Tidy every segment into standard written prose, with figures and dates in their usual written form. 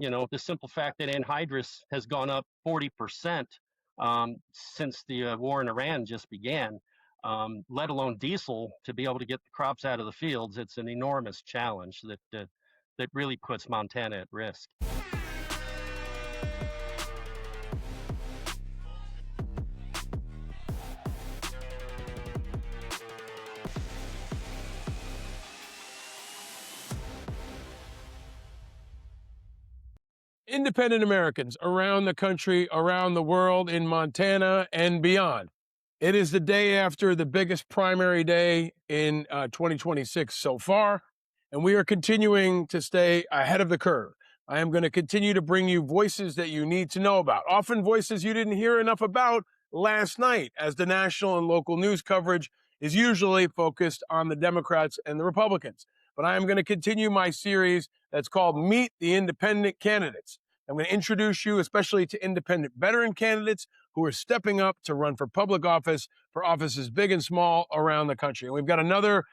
The simple fact that anhydrous has gone up 40% since the war in Iran just began, let alone diesel, to be able to get the crops out of the fields, it's an enormous challenge that really puts Montana at risk. Independent Americans around the country, around the world, in Montana and beyond. It is the day after the biggest primary day in 2026 so far, and we are continuing to stay ahead of the curve. I am going to continue to bring you voices that you need to know about, often voices you didn't hear enough about last night, as the national and local news coverage is usually focused on the Democrats and the Republicans. But I am going to continue my series that's called Meet the Independent Candidates. I'm going to introduce you especially to independent veteran candidates who are stepping up to run for public office, for offices big and small around the country. And we've got another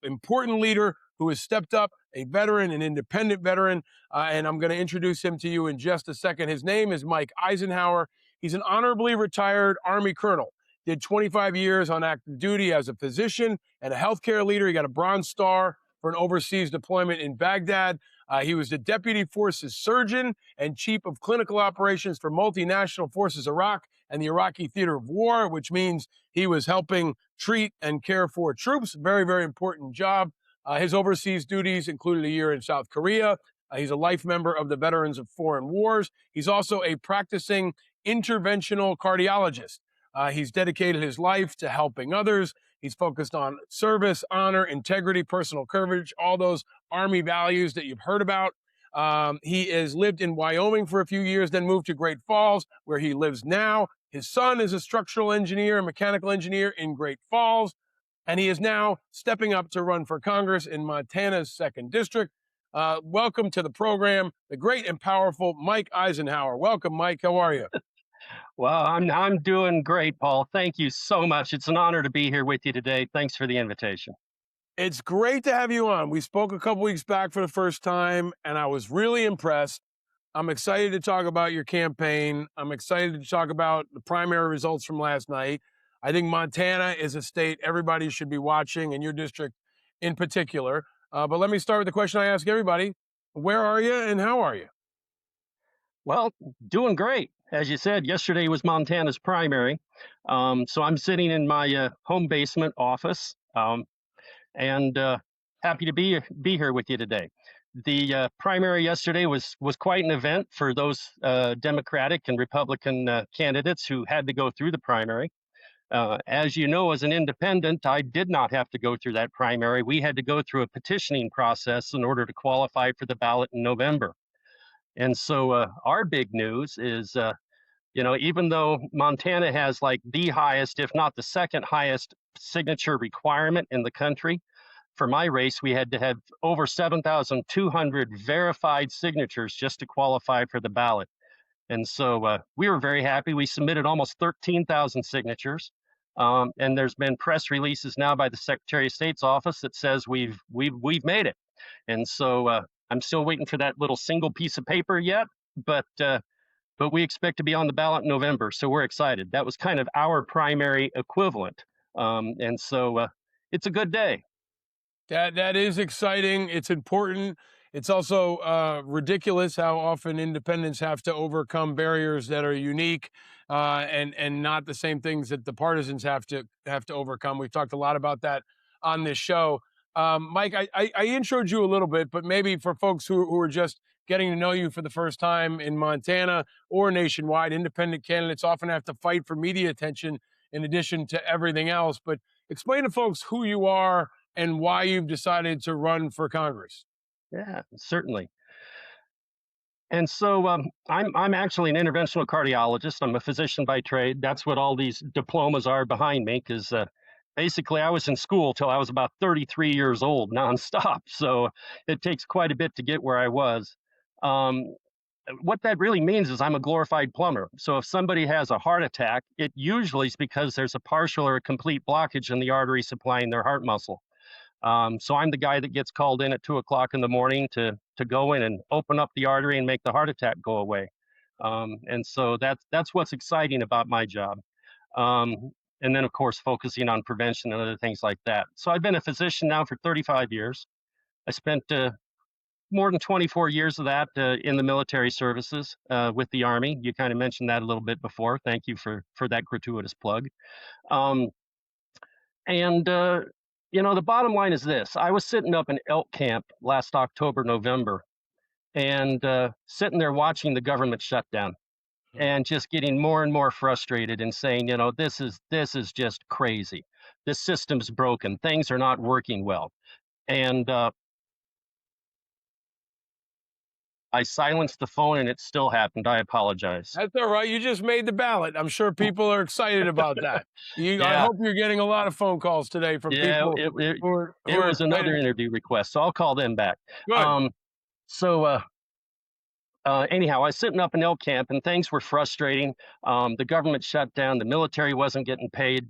important leader who has stepped up, a veteran, an independent veteran, and I'm going to introduce him to you in just a second. His name is Mike Eisenhauer. He's an honorably retired Army colonel. Did 25 years on active duty as a physician and a healthcare leader. He got a Bronze Star for an overseas deployment in Baghdad. He was the Deputy Forces Surgeon and Chief of Clinical Operations for Multinational Forces Iraq and the Iraqi Theater of War, which means he was helping treat and care for troops. Very, very important job. His overseas duties included a year in South Korea. He's a life member of the Veterans of Foreign Wars. He's also a practicing interventional cardiologist. He's dedicated his life to helping others. He's focused on service, honor, integrity, personal courage, all those Army values that you've heard about. He has lived in Wyoming for a few years, then moved to Great Falls, where he lives now. His son is a structural engineer, a mechanical engineer in Great Falls, and he is now stepping up to run for Congress in Montana's 2nd District. Welcome to the program, the great and powerful Mike Eisenhauer. Welcome, Mike. How are you? Well, I'm doing great, Paul. Thank you so much. It's an honor to be here with you today. Thanks for the invitation. It's great to have you on. We spoke a couple weeks back for the first time, and I was really impressed. I'm excited to talk about your campaign. I'm excited to talk about the primary results from last night. I think Montana is a state everybody should be watching, and your district in particular. But let me start with the question I ask everybody. Where are you and how are you? Well, doing great. As you said, yesterday was Montana's primary. So I'm sitting in my home basement office and happy to be here with you today. The primary yesterday was quite an event for those Democratic and Republican candidates who had to go through the primary. As you know, as an independent, I did not have to go through that primary. We had to go through a petitioning process in order to qualify for the ballot in November. And so our big news is, even though Montana has like the highest, if not the second highest signature requirement in the country, for my race, we had to have over 7,200 verified signatures just to qualify for the ballot. And so we were very happy. We submitted almost 13,000 signatures. And there's been press releases now by the Secretary of State's office that says we've made it. And so I'm still waiting for that little single piece of paper yet, but we expect to be on the ballot in November, so we're excited. That was kind of our primary equivalent, and so it's a good day. That is exciting. It's important. It's also ridiculous how often independents have to overcome barriers that are unique and not the same things that the partisans have to overcome. We've talked a lot about that on this show. Mike, I introed you a little bit, but maybe for folks who are just getting to know you for the first time in Montana or nationwide, independent candidates often have to fight for media attention in addition to everything else. But explain to folks who you are and why you've decided to run for Congress. Yeah, certainly. And so I'm actually an interventional cardiologist. I'm a physician by trade. That's what all these diplomas are behind me, because basically, I was in school till I was about 33 years old, nonstop. So it takes quite a bit to get where I was. What that really means is I'm a glorified plumber. So if somebody has a heart attack, it usually is because there's a partial or a complete blockage in the artery supplying their heart muscle. So I'm the guy that gets called in at 2 o'clock in the morning to go in and open up the artery and make the heart attack go away. And so that's what's exciting about my job. And then, of course, focusing on prevention and other things like that. So I've been a physician now for 35 years. I spent more than 24 years of that in the military services with the Army. You kind of mentioned that a little bit before. Thank you for that gratuitous plug. Um, and the bottom line is this: I was sitting up in elk camp last October, November, and sitting there watching the government shutdown, and just getting more and more frustrated and saying, this is just crazy. This system's broken. Things are not working well. And I silenced the phone and it still happened. I apologize. That's all right. You just made the ballot. I'm sure people are excited about that. I Yeah. hope you're getting a lot of phone calls today from Yeah, people it who are was another excited. interview request, so I'll call them back. Good. So anyhow, I was sitting up in elk camp and things were frustrating. The government shut down. The military wasn't getting paid.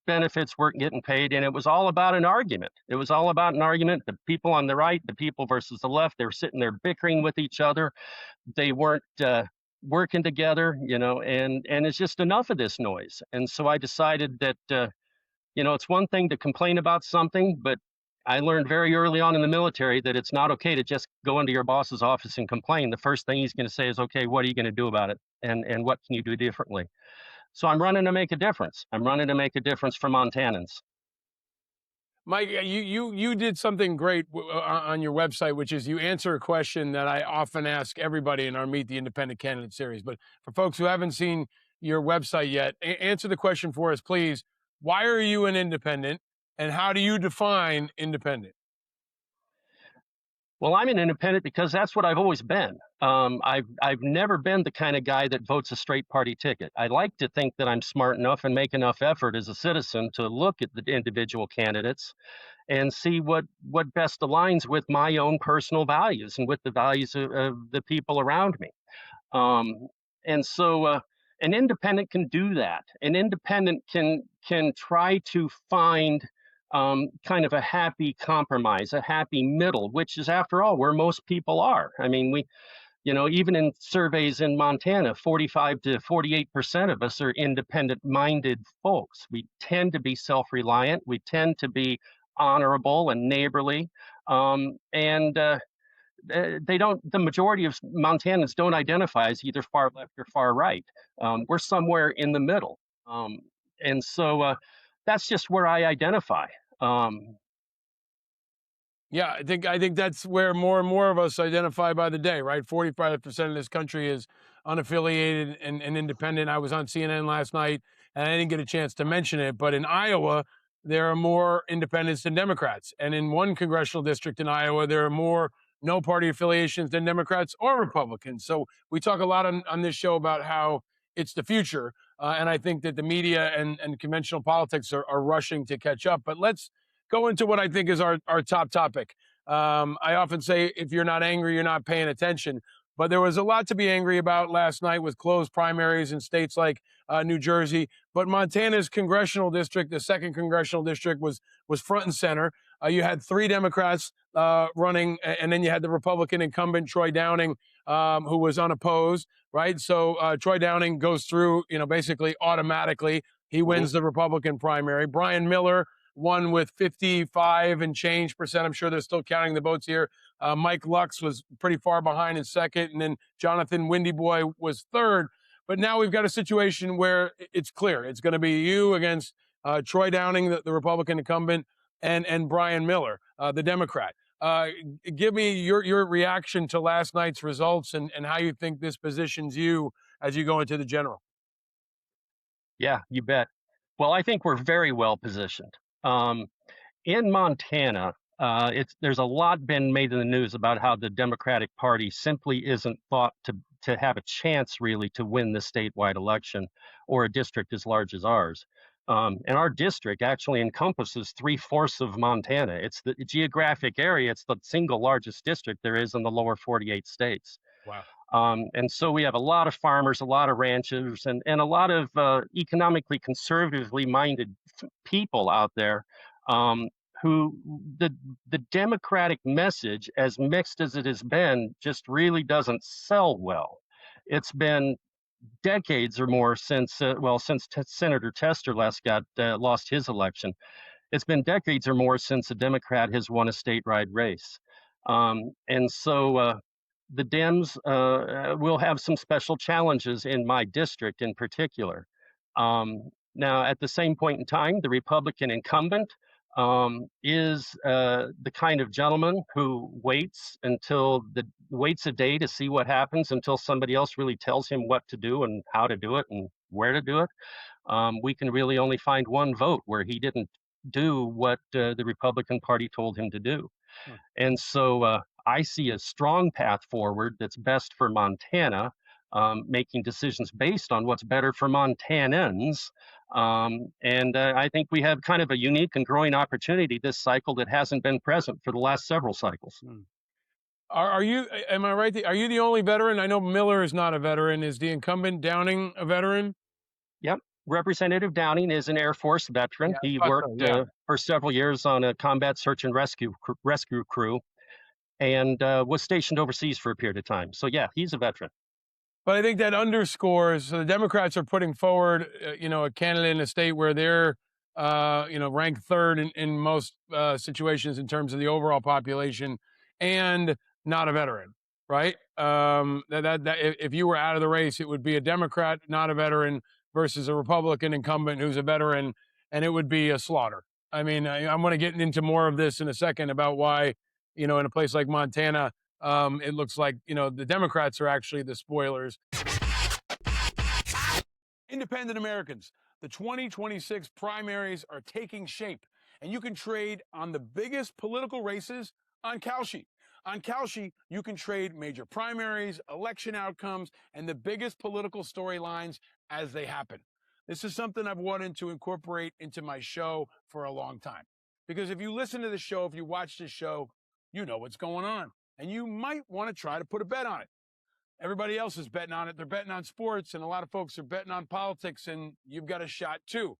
Benefits weren't getting paid, and it was all about an argument. It was all about an argument. The people on the right, the people versus the left, they were sitting there bickering with each other. They weren't working together, and it's just enough of this noise. And so I decided that, it's one thing to complain about something, but I learned very early on in the military that it's not okay to just go into your boss's office and complain. The first thing he's going to say is, okay, what are you going to do about it? And what can you do differently? So I'm running to make a difference. I'm running to make a difference for Montanans. Mike, you did something great on your website, which is you answer a question that I often ask everybody in our Meet the Independent Candidate series. But for folks who haven't seen your website yet, answer the question for us, please. Why are you an independent, and how do you define independent? Well, I'm an independent because that's what I've always been. I've never been the kind of guy that votes a straight party ticket. I like to think that I'm smart enough and make enough effort as a citizen to look at the individual candidates and see what best aligns with my own personal values and with the values of the people around me. Um, and so an independent can do that. An independent can try to find kind of a happy compromise, a happy middle, which is, after all, where most people are. I mean, even in surveys in Montana, 45 to 48% of us are independent-minded folks. We tend to be self-reliant. We tend to be honorable and neighborly, and the majority of Montanans don't identify as either far left or far right. We're somewhere in the middle. And so that's just where I identify. Yeah, I think that's where more and more of us identify by the day, right? 45% of this country is unaffiliated and independent. I was on CNN last night and I didn't get a chance to mention it, but in Iowa, there are more independents than Democrats. And in one congressional district in Iowa, there are more no party affiliations than Democrats or Republicans. So we talk a lot on this show about how it's the future. And I think that the media and conventional politics are rushing to catch up. But let's go into what I think is our top topic. I often say, if you're not angry, you're not paying attention. But there was a lot to be angry about last night with closed primaries in states like New Jersey. But Montana's congressional district, the second congressional district, was front and center. You had three Democrats running, and then you had the Republican incumbent, Troy Downing, who was unopposed, right? So Troy Downing goes through, basically automatically. He wins the Republican primary. Brian Miller won with 55 and change percent. I'm sure they're still counting the votes here. Mike Lux was pretty far behind in second, and then Jonathan Windy Boy was third. But now we've got a situation where it's clear. It's going to be you against Troy Downing, the Republican incumbent, and Brian Miller, the Democrat. Give me your reaction to last night's results and how you think this positions you as you go into the general. Yeah, you bet. Well, I think we're very well positioned. In Montana, there's a lot been made in the news about how the Democratic Party simply isn't thought to have a chance really to win the statewide election or a district as large as ours. And our district actually encompasses 3/4 of Montana. It's the geographic area. It's the single largest district there is in the lower 48 states. Wow. And so we have a lot of farmers, a lot of ranchers, and a lot of economically conservatively minded people out there. who the Democratic message, as mixed as it has been, just really doesn't sell well. It's been decades or more since Senator Tester lost his election. It's been decades or more since a Democrat has won a statewide race. And so the Dems will have some special challenges in my district in particular. Now, at the same point in time, the Republican incumbent is the kind of gentleman who waits a day to see what happens until somebody else really tells him what to do and how to do it and where to do it. We can really only find one vote where he didn't do what the Republican Party told him to do. And so I see a strong path forward that's best for Montana, making decisions based on what's better for Montanans. And I think we have kind of a unique and growing opportunity this cycle that hasn't been present for the last several cycles. Are you, am I right? Are you the only veteran? I know Miller is not a veteran. Is the incumbent Downing a veteran? Yep. Representative Downing is an Air Force veteran. Yeah, He so, worked yeah. for several years on a combat search and rescue crew and was stationed overseas for a period of time. So, yeah, he's a veteran. But I think that underscores, so the Democrats are putting forward, a candidate in a state where they're, ranked third in most situations in terms of the overall population, and not a veteran, right? If you were out of the race, it would be a Democrat, not a veteran, versus a Republican incumbent who's a veteran, and it would be a slaughter. I mean, I'm going to get into more of this in a second about why, in a place like Montana, it looks like, the Democrats are actually the spoilers. Independent Americans, the 2026 primaries are taking shape, and you can trade on the biggest political races on Kalshi. On Kalshi, you can trade major primaries, election outcomes, and the biggest political storylines as they happen. This is something I've wanted to incorporate into my show for a long time. Because if you listen to the show, if you watch the show, you know what's going on. And you might want to try to put a bet on it. Everybody else is betting on it. They're betting on sports, and a lot of folks are betting on politics, and you've got a shot too.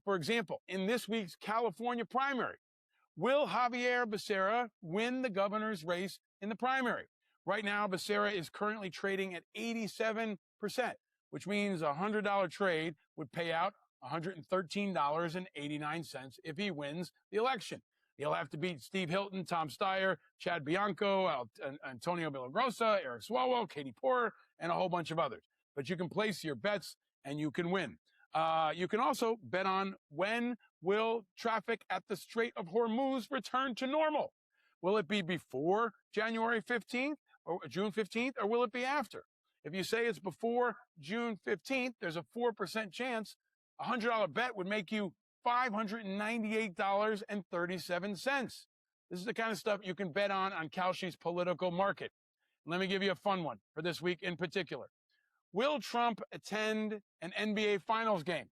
For example, in this week's California primary, will Javier Becerra win the governor's race in the primary? Right now, Becerra is currently trading at 87%, which means a $100 trade would pay out $113.89 if he wins the election. He'll have to beat Steve Hilton, Tom Steyer, Chad Bianco, Antonio Villagrosa, Eric Swalwell, Katie Porter, and a whole bunch of others. But you can place your bets and you can win. You can also bet on when will traffic at the Strait of Hormuz return to normal. Will it be before January 15th or June 15th, or will it be after? If you say it's before June 15th, there's a 4% chance. A $100 bet would make you $598.37. This is the kind of stuff you can bet on Kalshi's political market. Let me give you a fun one for this week in particular. Will Trump attend an NBA Finals game?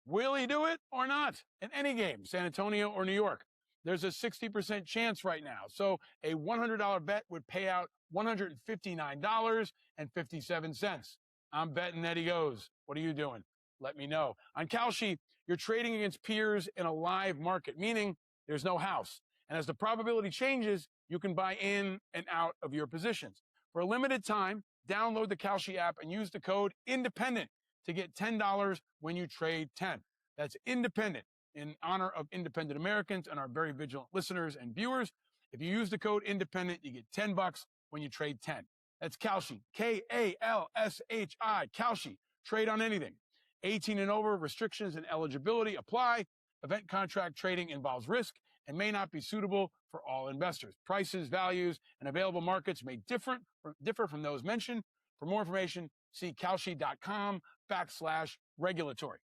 Will he do it or not? In any game, San Antonio or New York? There's a 60% chance right now. So a $100 bet would pay out $159.57. I'm betting that he goes. What are you doing? Let me know. On Kalshi, you're trading against peers in a live market, meaning there's no house. And as the probability changes, you can buy in and out of your positions. For a limited time, download the Kalshi app and use the code INDEPENDENT to get $10 when you trade 10. That's independent in honor of independent Americans and our very vigilant listeners and viewers. If you use the code INDEPENDENT, you get $10 when you trade 10. That's Kalshi, K-A-L-S-H-I, Kalshi. Trade on anything. 18 and over, restrictions and eligibility apply. Event contract trading involves risk and may not be suitable for all investors. Prices, values, and available markets may differ from those mentioned. For more information, see Kalshi.com/regulatory.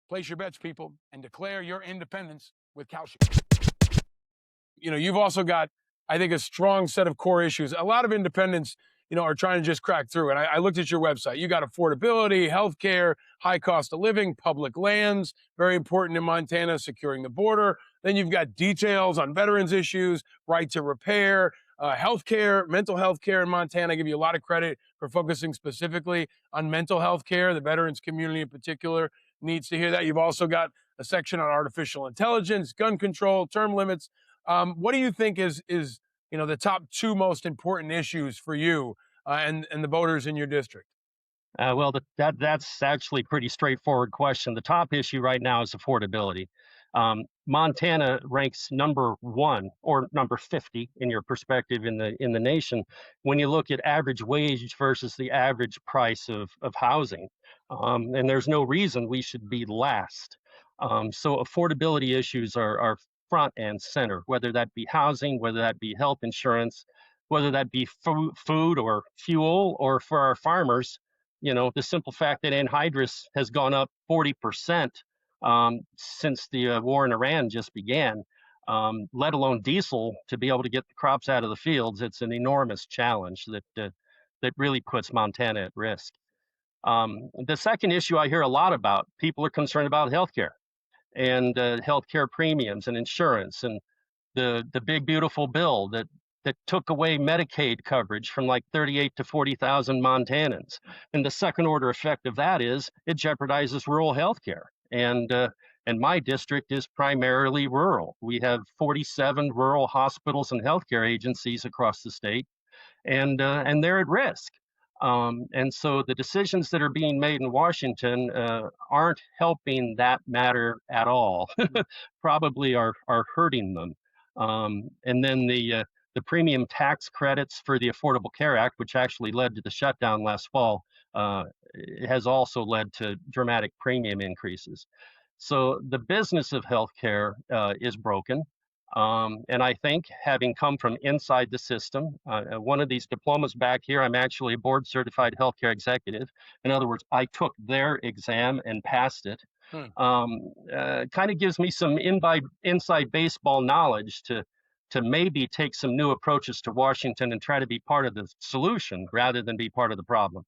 Place your bets, people, and declare your independence with Kalshi. You've also got, I think, a strong set of core issues. A lot of independents, are trying to just crack through. And I looked at your website. You got affordability, healthcare, high cost of living, public lands, very important in Montana, securing the border. Then you've got details on veterans issues, right to repair, healthcare, mental health care in Montana. I give you a lot of credit for focusing specifically on mental health care. The veterans community in particular needs to hear that. You've also got a section on artificial intelligence, gun control, term limits. What do you think is the top two most important issues for you and the voters in your district? Well, that's actually a pretty straightforward question. The top issue right now is affordability. Montana ranks number one or number 50 in your perspective in the nation when you look at average wage versus the average price of housing. And there's no reason we should be last. So affordability issues are front and center, whether that be housing, whether that be health insurance, whether that be food or fuel, or for our farmers, the simple fact that anhydrous has gone up 40% since the war in Iran just began, let alone diesel to be able to get the crops out of the fields. It's an enormous challenge that really puts Montana at risk. The second issue I hear a lot about, people are concerned about healthcare and healthcare premiums and insurance, and the big beautiful bill that took away Medicaid coverage from like 38 to 40,000 Montanans. And the second order effect of that is it jeopardizes rural health care. And my district is primarily rural. We have 47 rural hospitals and healthcare agencies across the state, and they're at risk. And so the decisions that are being made in Washington aren't helping that matter at all. Probably are hurting them. And then the premium tax credits for the Affordable Care Act, which actually led to the shutdown last fall, has also led to dramatic premium increases. So the business of healthcare is broken. And I think, having come from inside the system, one of these diplomas back here, I'm actually a board certified healthcare executive. In other words, I took their exam and passed it. Kind of gives me some inside baseball knowledge to maybe take some new approaches to Washington and try to be part of the solution rather than be part of the problem.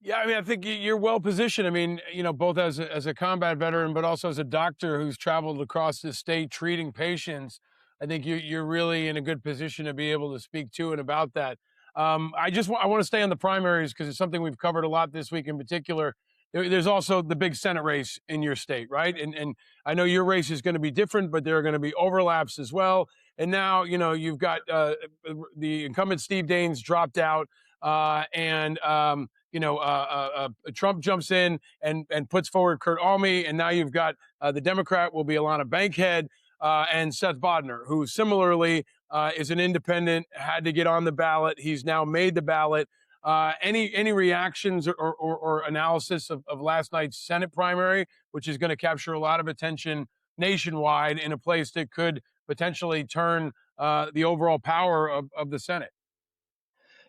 Yeah, I mean, I think you're well positioned. I mean, both as a combat veteran, but also as a doctor who's traveled across the state treating patients. I think you're really in a good position to be able to speak to and about that. I want to stay on the primaries because it's something we've covered a lot this week in particular. There's also the big Senate race in your state, right? And I know your race is going to be different, but there are going to be overlaps as well. And now, you've got the incumbent Steve Daines dropped out, and Trump jumps in and puts forward Kurt Almey, and now you've got the Democrat will be Alana Bankhead and Seth Bodnar, who similarly is an independent, had to get on the ballot. He's now made the ballot. Any reactions or analysis of last night's Senate primary, which is going to capture a lot of attention nationwide in a place that could potentially turn the overall power of the Senate?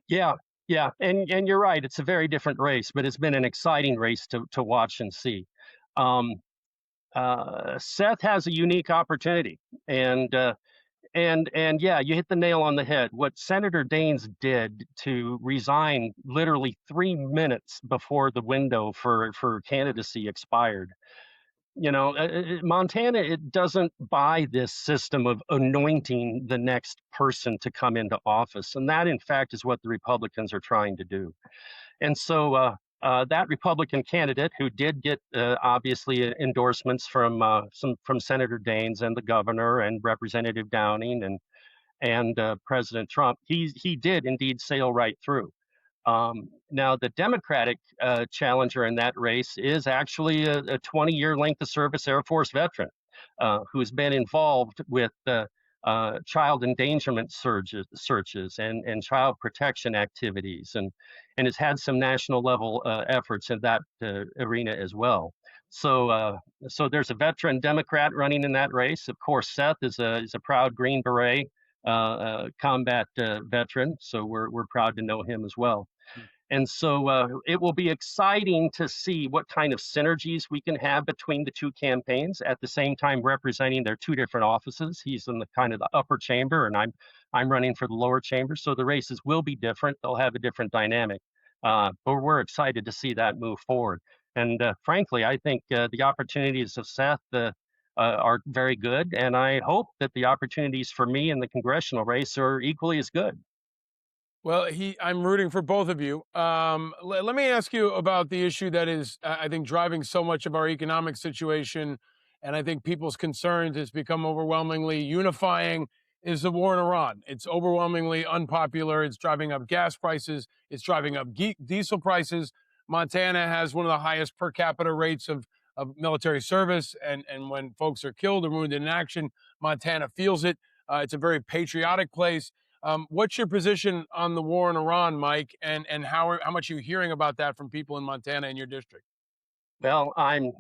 Yeah, yeah, and you're right. It's a very different race, but it's been an exciting race to watch and see. Um, Seth has a unique opportunity, and yeah, you hit the nail on the head. What Senator Daines did to resign literally 3 minutes before the window for candidacy expired. Montana, it doesn't buy this system of anointing the next person to come into office, and that, in fact, is what the Republicans are trying to do. And so that Republican candidate, who did get obviously endorsements from Senator Daines and the governor and Representative Downing and President Trump, he did indeed sail right through. Now, the Democratic challenger in that race is actually a 20-year length of service Air Force veteran who's been involved with child endangerment searches and child protection activities, and has had some national level efforts in that arena as well. So there's a veteran Democrat running in that race. Of course, Seth is a proud Green Beret combat veteran, so we're proud to know him as well. And so it will be exciting to see what kind of synergies we can have between the two campaigns at the same time representing their two different offices. He's in the kind of the upper chamber, and I'm running for the lower chamber. So the races will be different. They'll have a different dynamic. But we're excited to see that move forward. And frankly, I think the opportunities of Seth are very good, and I hope that the opportunities for me in the congressional race are equally as good. Well, I'm rooting for both of you. Let me ask you about the issue that is, I think, driving so much of our economic situation and I think people's concerns has become overwhelmingly unifying, is the war in Iran. It's overwhelmingly unpopular. It's driving up gas prices. It's driving up diesel prices. Montana has one of the highest per capita rates of military service. And when folks are killed or wounded in action, Montana feels it. It's a very patriotic place. What's your position on the war in Iran, Mike? And how much are you hearing about that from people in Montana in your district? Well, I'm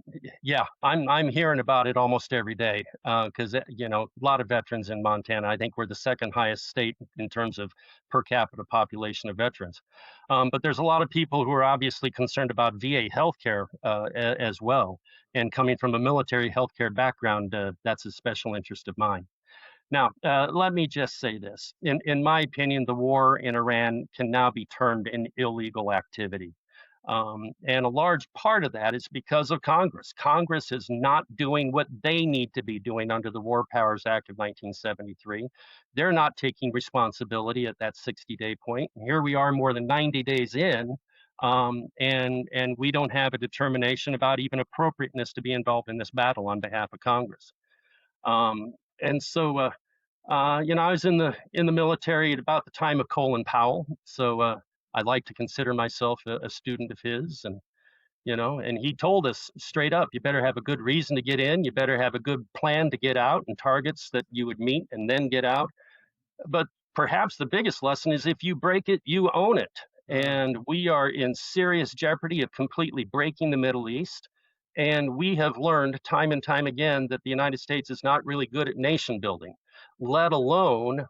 hearing about it almost every day because you know, a lot of veterans in Montana. I think we're the second highest state in terms of per capita population of veterans. But there's a lot of people who are obviously concerned about VA healthcare as well. And coming from a military healthcare background, that's a special interest of mine. Now, let me just say this. In my opinion, the war in Iran can now be termed an illegal activity. And a large part of that is because of Congress. Congress is not doing what they need to be doing under the War Powers Act of 1973. They're not taking responsibility at that 60-day point. And here we are more than 90 days in, and we don't have a determination about even appropriateness to be involved in this battle on behalf of Congress. And so you know, I was in the military at about the time of Colin Powell, so I like to consider myself a student of his, and you know, and he told us straight up, you better have a good reason to get in, you better have a good plan to get out, and targets that you would meet and then get out. But perhaps the biggest lesson is if you break it, you own it. Mm. And we are in serious jeopardy of completely breaking the Middle East. And we have learned time and time again that the United States is not really good at nation building, let alone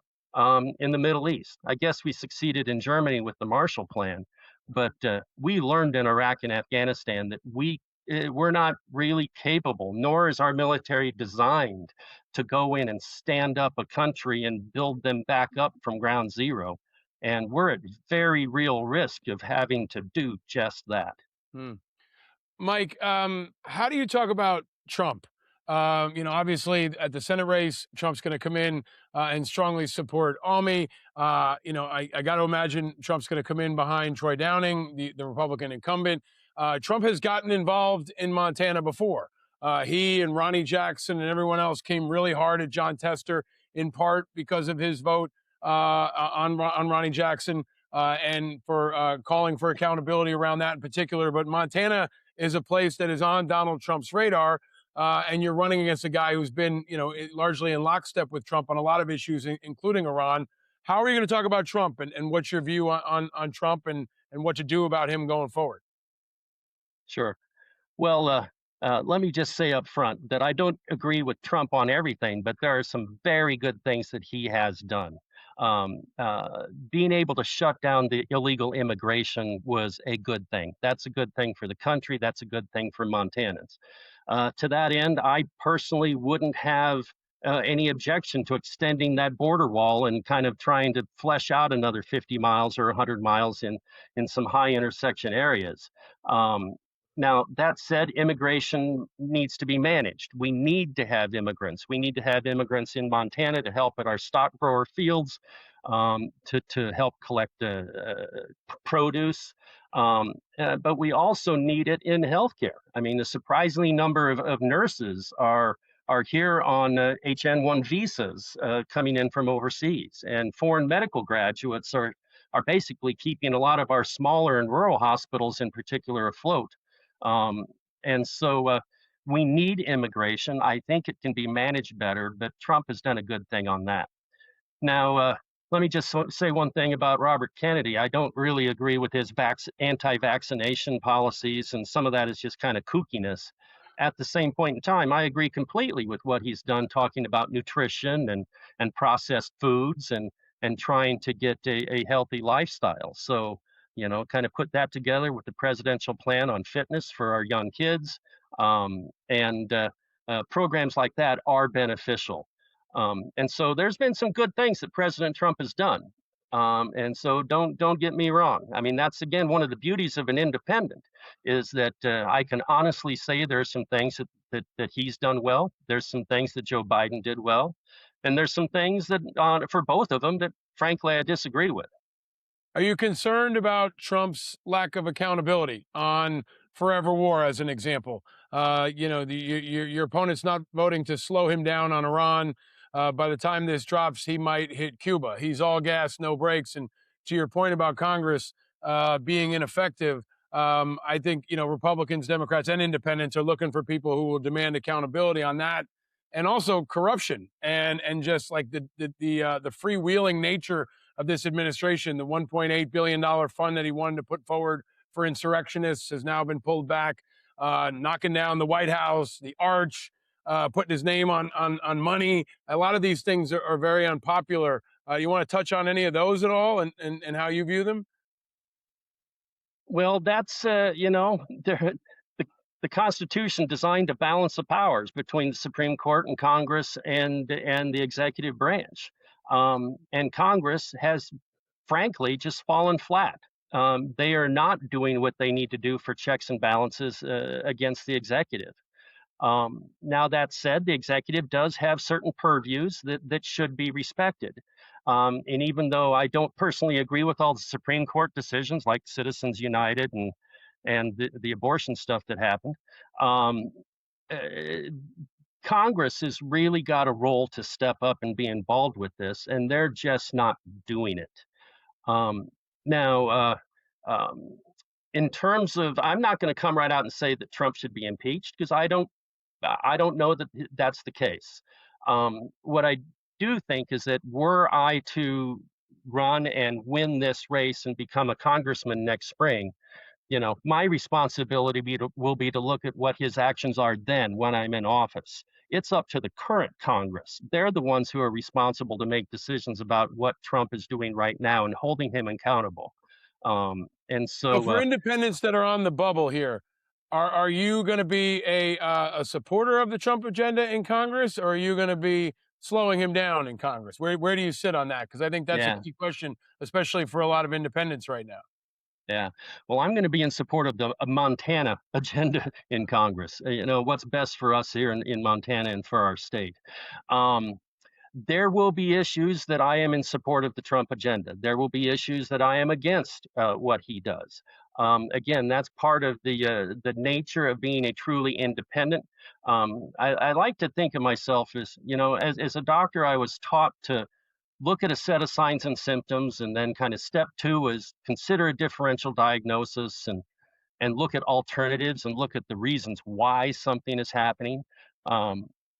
in the Middle East. I guess we succeeded in Germany with the Marshall Plan, but we learned in Iraq and Afghanistan that we're not really capable, nor is our military designed to go in and stand up a country and build them back up from ground zero. And we're at very real risk of having to do just that. Mm. Mike, how do you talk about Trump? Obviously at the Senate race, Trump's going to come in and strongly support Almy. I got to imagine Trump's going to come in behind Troy Downing, the Republican incumbent. Trump has gotten involved in Montana before. He and Ronnie Jackson and everyone else came really hard at John Tester, in part because of his vote on Ronnie Jackson and for calling for accountability around that in particular. But Montana is a place that is on Donald Trump's radar. And you're running against a guy who's been, largely in lockstep with Trump on a lot of issues, including Iran. How are you going to talk about Trump and what's your view on Trump and what to do about him going forward? Sure. Well, let me just say up front that I don't agree with Trump on everything, but there are some very good things that he has done. Being able to shut down the illegal immigration was a good thing. That's a good thing for the country. That's a good thing for Montanans. To that end, I personally wouldn't have any objection to extending that border wall and kind of trying to flesh out another 50 miles or 100 miles in some high intersection areas. Um, Now, that said, immigration needs to be managed. We need to have immigrants. We need to have immigrants in Montana to help at our stock grower fields, to help collect produce. But we also need it in healthcare. I mean, a surprisingly number of nurses are here on HN1 visas coming in from overseas, and foreign medical graduates are basically keeping a lot of our smaller and rural hospitals in particular afloat. Um, and so we need immigration. I think it can be managed better, but Trump has done a good thing on that. Now, let me just say one thing about Robert Kennedy. I don't really agree with his anti vaccination policies, and some of that is just kind of kookiness. At the same point in time, I agree completely with what he's done talking about nutrition and processed foods and trying to get a healthy lifestyle. So, you know, kind of put that together with the presidential plan on fitness for our young kids. And programs like that are beneficial. And so there's been some good things that President Trump has done. And so don't get me wrong. I mean, that's again one of the beauties of an independent is that I can honestly say there's some things that he's done well. There's some things that Joe Biden did well, and there's some things that for both of them that frankly I disagree with. Are you concerned about Trump's lack of accountability on forever war, as an example? Your opponent's not voting to slow him down on Iran. By the time this drops, he might hit Cuba. He's all gas, no brakes. And to your point about Congress being ineffective, I think Republicans, Democrats, and Independents are looking for people who will demand accountability on that, and also corruption and just like the freewheeling nature of this administration. The $1.8 billion fund that he wanted to put forward for insurrectionists has now been pulled back. Knocking down the White House, the Arch, putting his name on money. A lot of these things are very unpopular. You want to touch on any of those at all, and how you view them? Well, that's the the Constitution designed a balance of powers between the Supreme Court and Congress and the executive branch. And Congress has, frankly, just fallen flat. They are not doing what they need to do for checks and balances against the executive. Now, that said, the executive does have certain purviews that should be respected. And even though I don't personally agree with all the Supreme Court decisions like Citizens United and the abortion stuff that happened, um, uh, Congress has really got a role to step up and be involved with this, and they're just not doing it. Um, now, um, in terms of, I'm not going to come right out and say that Trump should be impeached because I don't know that that's the case. What I do think is that were I to run and win this race and become a congressman next spring, my responsibility will be to look at what his actions are then when I'm in office. It's up to the current Congress. They're the ones who are responsible to make decisions about what Trump is doing right now and holding him accountable. And So so, for independents that are on the bubble here, are you going to be a supporter of the Trump agenda in Congress, or are you going to be slowing him down in Congress? Where do you sit on that? Because I think that's a yeah. key question, especially for a lot of independents right now. Yeah. Well, I'm going to be in support of the Montana agenda in Congress. What's best for us here in Montana and for our state. Um, there will be issues that I am in support of the Trump agenda. There will be issues that I am against what he does. Again, that's part of the nature of being a truly independent. I like to think of myself as, as a doctor, I was taught to look at a set of signs and symptoms, and then kind of step two is consider a differential diagnosis and look at alternatives and look at the reasons why something is happening.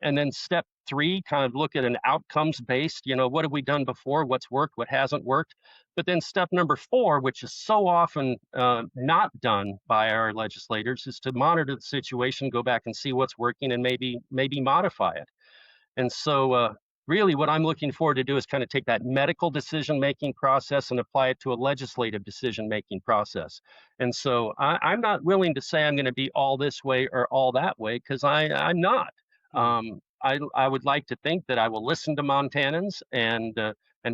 And then step three, kind of look at an outcomes based, what have we done before, what's worked, what hasn't worked. But then step number four, which is so often not done by our legislators, is to monitor the situation, go back and see what's working, and maybe modify it. And so, really, what I'm looking forward to do is kind of take that medical decision making process and apply it to a legislative decision making process. And so, I'm not willing to say I'm going to be all this way or all that way because I'm not. I would like to think that I will listen to Montanans and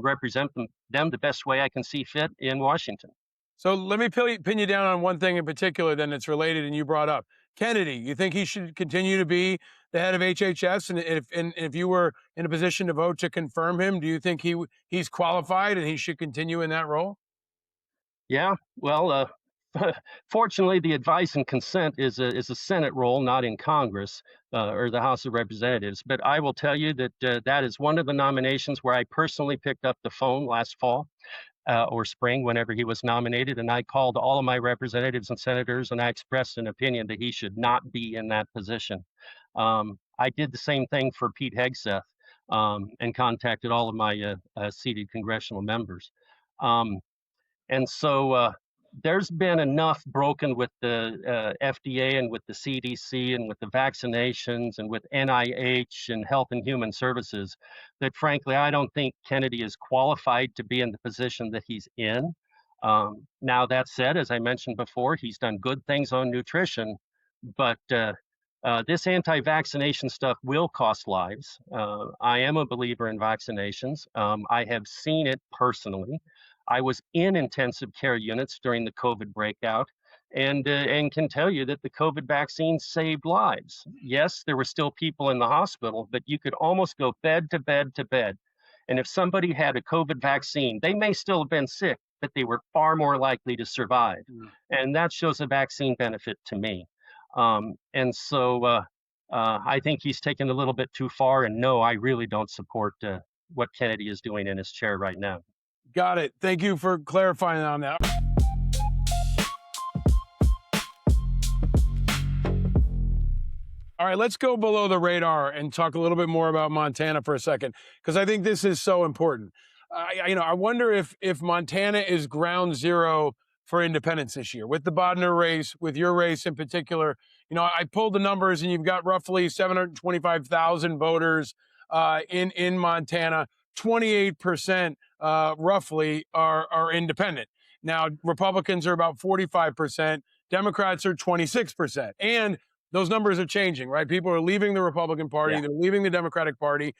represent them the best way I can see fit in Washington. So let me pin you down on one thing in particular, then it's related, and you brought up Kennedy. You think he should continue to be the head of HHS? And if you were in a position to vote to confirm him, do you think he's qualified and he should continue in that role? Yeah, well, fortunately, the advice and consent is a Senate role, not in Congress or the House of Representatives. But I will tell you that that is one of the nominations where I personally picked up the phone last fall or spring, whenever he was nominated, and I called all of my representatives and senators, and I expressed an opinion that he should not be in that position. I did the same thing for Pete Hegseth and contacted all of my seated congressional members. Um, and so there's been enough broken with the FDA and with the CDC and with the vaccinations and with NIH and Health and Human Services that, frankly, I don't think Kennedy is qualified to be in the position that he's in. Now, that said, as I mentioned before, he's done good things on nutrition, but this anti vaccination stuff will cost lives. I am a believer in vaccinations. I have seen it personally. I was in intensive care units during the COVID breakout and can tell you that the COVID vaccine saved lives. Yes, there were still people in the hospital, but you could almost go bed to bed to bed. And if somebody had a COVID vaccine, they may still have been sick, but they were far more likely to survive. And that shows a vaccine benefit to me. And so I think he's taken a little bit too far. And no, I really don't support what Kennedy is doing in his chair right now. Got it. Thank you for clarifying on that. All right, let's go below the radar and talk a little bit more about Montana for a second, because I think this is so important. I wonder if Montana is ground zero for independence this year with the Bodner race, with your race in particular. I pulled the numbers, and you've got roughly 725,000 voters in Montana. 28% roughly are independent. Now, Republicans are about 45%. Democrats are 26%. And those numbers are changing, right? People are leaving the Republican Party. Yeah. They're leaving the Democratic Party.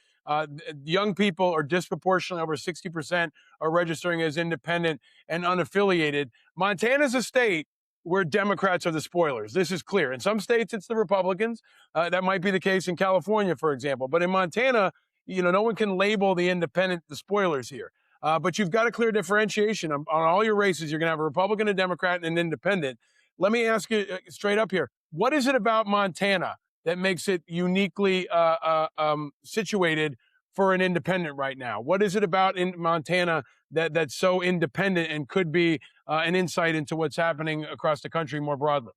Young people are disproportionately, over 60% are registering as independent and unaffiliated. Montana's a state where Democrats are the spoilers. This is clear. In some states, it's the Republicans. That might be the case in California, for example. But in Montana, no one can label the independent the spoilers here. But you've got a clear differentiation. On all your races, you're going to have a Republican, a Democrat, and an independent. Let me ask you straight up here. What is it about Montana that makes it uniquely situated for an independent right now? What is it about in Montana that's so independent and could be an insight into what's happening across the country more broadly?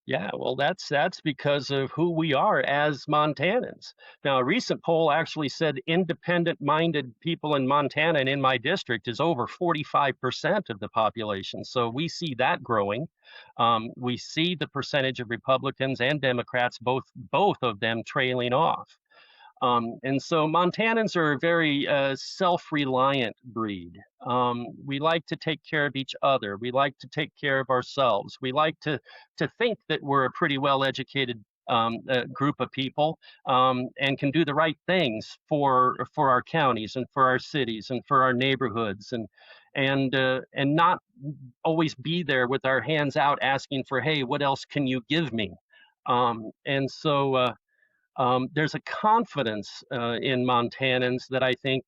Yeah, well, that's because of who we are as Montanans. Now, a recent poll actually said independent-minded people in Montana and in my district is over 45% of the population. So we see that growing. We see the percentage of Republicans and Democrats, both of them trailing off. And so Montanans are a very self-reliant breed. We like to take care of each other. We like to take care of ourselves. We like to think that we're a pretty well-educated group of people and can do the right things for our counties and for our cities and for our neighborhoods and not always be there with our hands out asking for, hey, what else can you give me? And so there's a confidence in Montanans that I think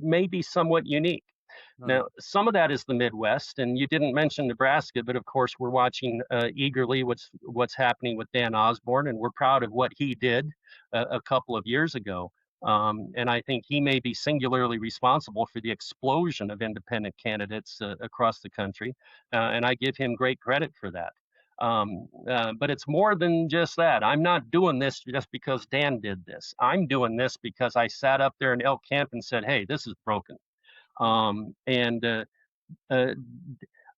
may be somewhat unique. Now, some of that is the Midwest, and you didn't mention Nebraska, but of course we're watching eagerly what's happening with Dan Osborne, and we're proud of what he did a couple of years ago. And I think he may be singularly responsible for the explosion of independent candidates across the country, and I give him great credit for that. But it's more than just that. I'm not doing this just because Dan did this. I'm doing this because I sat up there in Elk Camp and said, hey, this is broken. And uh,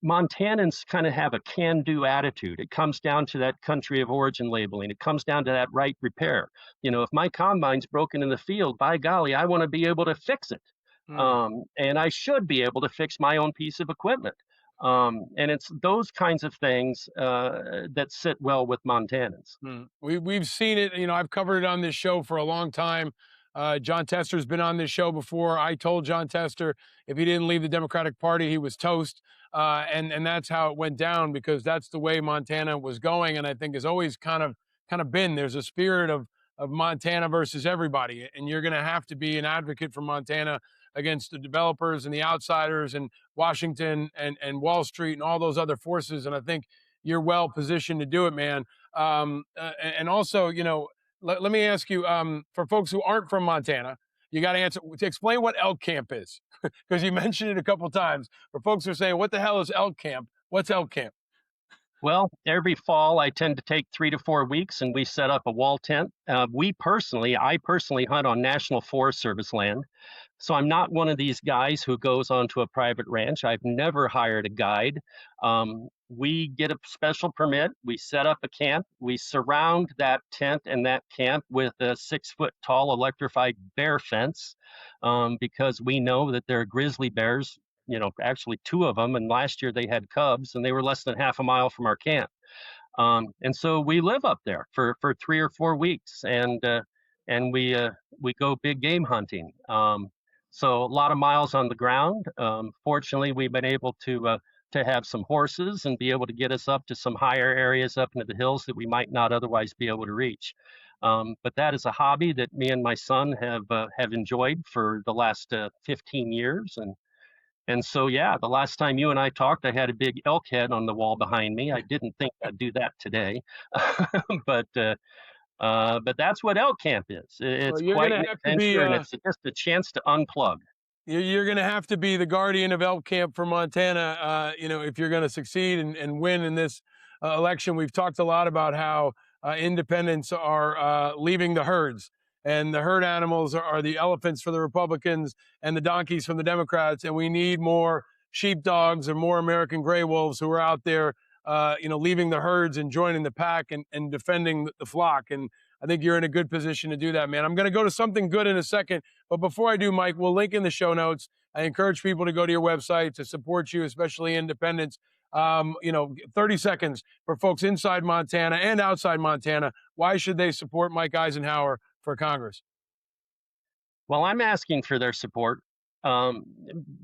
Montanans kind of have a can-do attitude. It comes down to that country of origin labeling. It comes down to that right repair. If my combine's broken in the field, by golly, I want to be able to fix it. And I should be able to fix my own piece of equipment. And it's those kinds of things that sit well with Montanans. We've seen it. I've covered it on this show for a long time. John Tester's been on this show before. I told John Tester if he didn't leave the Democratic Party, he was toast. And that's how it went down, because that's the way Montana was going. And I think has always kind of been. There's a spirit of Montana versus everybody, and you're going to have to be an advocate for Montana against the developers and the outsiders and Washington and Wall Street and all those other forces. And I think you're well positioned to do it, man. And also, let me ask you, for folks who aren't from Montana, you got to answer to explain what elk camp is, because you mentioned it a couple times. For folks who are saying, what the hell is elk camp? What's elk camp? Well, every fall I tend to take 3 to 4 weeks and we set up a wall tent. I personally hunt on National Forest Service land. So I'm not one of these guys who goes onto a private ranch. I've never hired a guide. We get a special permit. We set up a camp. We surround that tent and that camp with a 6-foot tall electrified bear fence because we know that there are grizzly bears, actually 2 of them. And last year they had cubs and they were less than half a mile from our camp. And so we live up there for 3 or 4 weeks and we go big game hunting. So a lot of miles on the ground. Fortunately, we've been able to have some horses and be able to get us up to some higher areas up into the hills that we might not otherwise be able to reach. But that is a hobby that me and my son have enjoyed for the last 15 years, And so, yeah, the last time you and I talked, I had a big elk head on the wall behind me. I didn't think I'd do that today, but but that's what elk camp is. Well, It's you're going quite to an have to be adventure, and it's just a chance to unplug. you're going to have to be the guardian of elk camp for Montana, if you're going to succeed and win in this election. We've talked a lot about how independents are leaving the herds, and the herd animals are the elephants for the Republicans and the donkeys from the Democrats. And we need more sheepdogs and more American gray wolves who are out there, leaving the herds and joining the pack and defending the flock. And I think you're in a good position to do that, man. I'm going to go to something good in a second. But before I do, Mike, we'll link in the show notes. I encourage people to go to your website to support you, especially independents. 30 seconds for folks inside Montana and outside Montana. Why should they support Mike Eisenhauer for Congress? Well, I'm asking for their support um,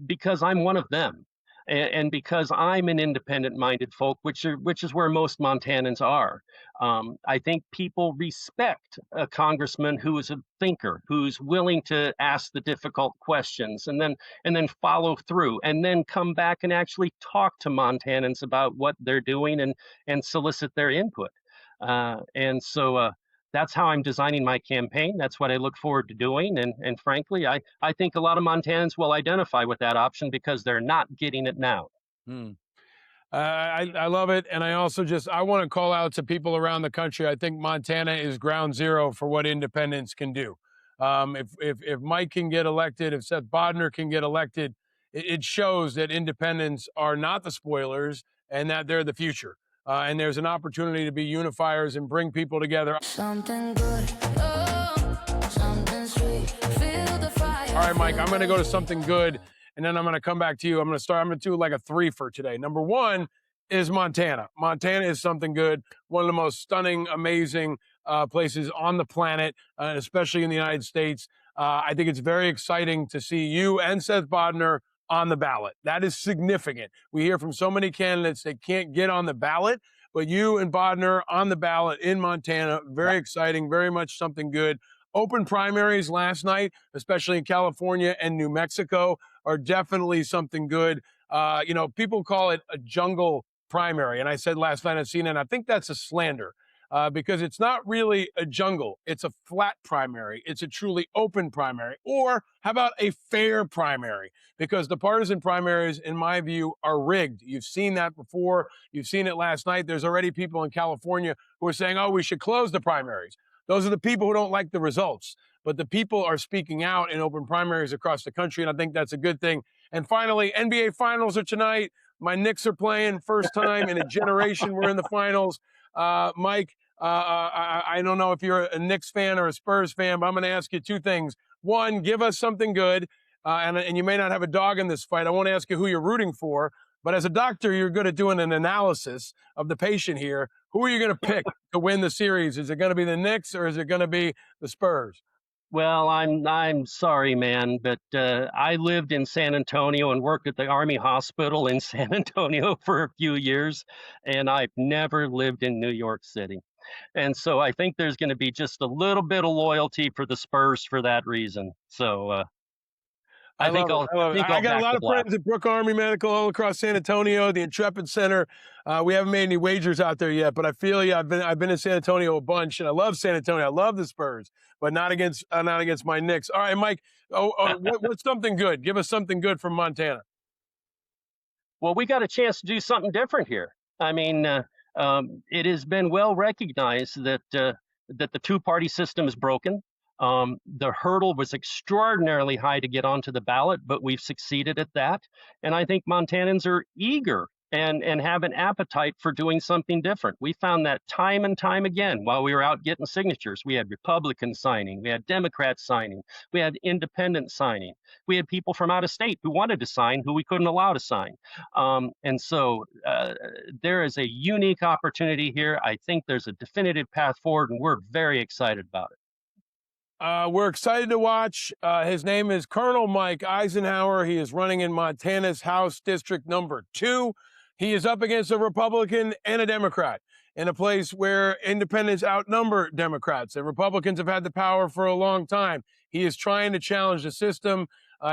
because I'm one of them, and because I'm an independent-minded folk, which is where most Montanans are. I think people respect a congressman who is a thinker, who's willing to ask the difficult questions, and then follow through, and then come back and actually talk to Montanans about what they're doing and solicit their input. And so. That's how I'm designing my campaign. That's what I look forward to doing. And frankly, I think a lot of Montanans will identify with that option because they're not getting it now. Hmm. I love it. And I also I want to call out to people around the country. I think Montana is ground zero for what independents can do. If Mike can get elected, if Seth Bodner can get elected, it shows that independents are not the spoilers and that they're the future. And there's an opportunity to be unifiers and bring people together. Something good, something sweet, feel the fire. All right, Mike, I'm going to go to something good, and then I'm going to come back to you. I'm going to do like a three for today. Number one is Montana. Montana is something good. One of the most stunning, amazing places on the planet, especially in the United States. I think it's very exciting to see you and Seth Bodner on the ballot. That is significant. We hear from so many candidates that can't get on the ballot, but you and Bodner on the ballot in Montana, very exciting, very much something good. Open primaries last night, especially in California and New Mexico, are definitely something good. People call it a jungle primary. And I said last night on CNN, I think that's a slander. Because it's not really a jungle. It's a flat primary. It's a truly open primary. Or how about a fair primary? Because the partisan primaries, in my view, are rigged. You've seen that before. You've seen it last night. There's already people in California who are saying, oh, we should close the primaries. Those are the people who don't like the results. But the people are speaking out in open primaries across the country, and I think that's a good thing. And finally, NBA Finals are tonight. My Knicks are playing, first time in a generation we're in the finals. Mike, I don't know if you're a Knicks fan or a Spurs fan, but I'm going to ask you two things. One, give us something good, and you may not have a dog in this fight. I won't ask you who you're rooting for, but as a doctor, you're good at doing an analysis of the patient here. Who are you going to pick to win the series? Is it going to be the Knicks or is it going to be the Spurs? Well, I'm sorry, man, but I lived in San Antonio and worked at the Army Hospital in San Antonio for a few years, and I've never lived in New York City. And so I think there's going to be just a little bit of loyalty for the Spurs for that reason. So I love it. I got a lot of friends at Brooke Army Medical all across San Antonio, the Intrepid Center. We haven't made any wagers out there yet, but I feel you. I've been in San Antonio a bunch, and I love San Antonio. I love the Spurs, but not against my Knicks. All right, Mike. What's something good? Give us something good from Montana. Well, we got a chance to do something different here. I mean, it has been well recognized that the two-party system is broken. The hurdle was extraordinarily high to get onto the ballot, but we've succeeded at that. And I think Montanans are eager and have an appetite for doing something different. We found that time and time again while we were out getting signatures. We had Republicans signing, we had Democrats signing, we had independents signing, we had people from out of state who wanted to sign who we couldn't allow to sign. And so there is a unique opportunity here. I think there's a definitive path forward, and we're very excited about it. We're excited to watch. His name is Colonel Mike Eisenhauer. He is running in Montana's House District number 2. He is up against a Republican and a Democrat in a place where independents outnumber Democrats, and Republicans have had the power for a long time. He is trying to challenge the system.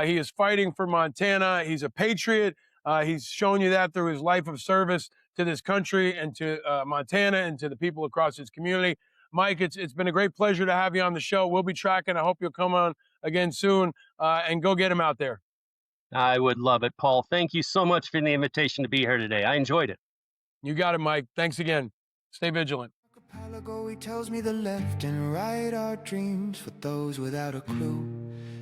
He is fighting for Montana. He's a patriot. He's shown you that through his life of service to this country and to Montana and to the people across his community. Mike, it's been a great pleasure to have you on the show. We'll be tracking. I hope you'll come on again soon and go get him out there. I would love it, Paul. Thank you so much for the invitation to be here today. I enjoyed it. You got it, Mike. Thanks again. Stay vigilant. He tells me the left and right are dreams for those without a clue.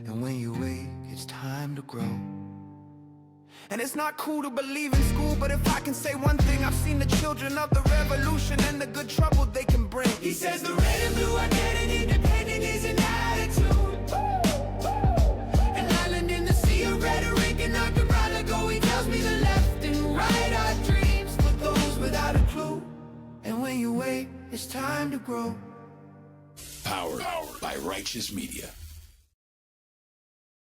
And when you wake, it's time to grow. And it's not cool to believe in school, but if I can say one thing, I've seen the children of the revolution and the good trouble they can bring. He says the red and blue identity, independent is an attitude. An island in the sea of rhetoric and archipelago. He tells me the left and right are dreams for those without a clue. And when you wake, it's time to grow. Powered by Righteous Media.